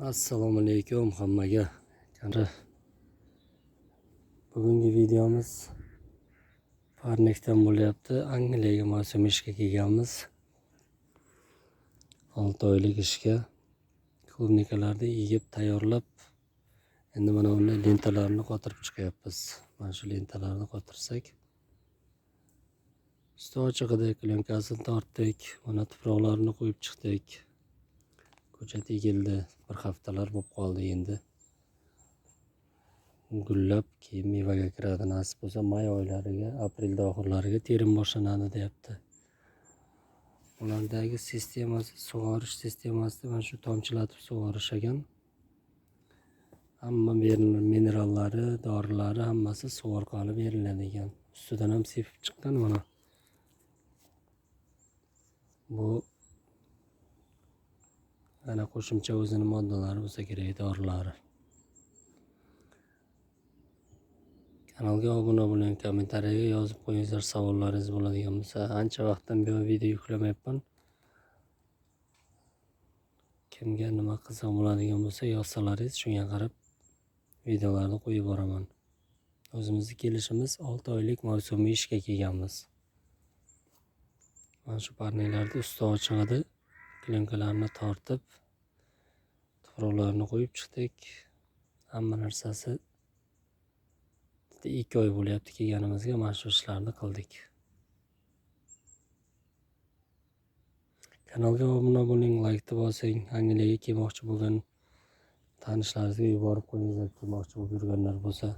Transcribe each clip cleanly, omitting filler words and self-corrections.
Assalomu alaykum hammaga. Bugungi videomiz parnikdan bo'lyapti. Angliyaga mavsum ishga kelganmiz. 6 oylik ishga klubnikalarni yigib tayyorlab, endi mana bunday lentalarni qotirib chiqyapmiz. Mana shu lentalarni qotirsak, usti ochiqida klyonkasini tortdik, mana tuproqlarni qo'yib chiqdik. Ko'chat egildi, bir haftalar bo'lib qoldi endi. Gullab keyin mevaga kiradi. Nasib bo'lsa may oylariga, aprel oxirlariga terim boshlanadi deyapti. Ulardagi sistemasi, sug'orish sistemasida mana shu tomchilatib sug'orish ekan. Hamma minerallari, dorilari hammasi suv orqali beriladi ekan. Ustidan ham sepib chiqqan mana. Bu ana qo'shimcha o'zini moddalari bo'lsa kerak, dorilari. Kanalga obuna bo'ling, kommentariyaga yozib qo'yinglar, savollaringiz bo'ladigan bo'lsa. Ancha vaqtdan beri video yuklamayapman. Kimga nima qiziq bo'ladigan bo'lsa yozsalaringiz, shunga qarab videolarni qo'yib boraman. O'zimizni kelishimiz 6 oylik mavsumiy ishga kelganmiz. Mana shu parniklarni usti ochiq edi. Klyankalarni tortib, tuproqlarni qo'yib chiqdik. Hamma narsasi 2 oy bo'lyapti kelganimizga, mana shu ishlarni qildik. Kanalga obuna bo'ling, laykni bosing. Angliyaga kelmoqchi bo'lgan tanishlaringizga yuborib qo'yinglar, kelmoqchi bo'lib yurganlar bo'lsa.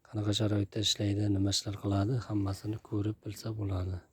Qanaqa sharoitda ishlaydi, nima ishlar qiladi, hammasini ko'rib bilsa bo'ladi.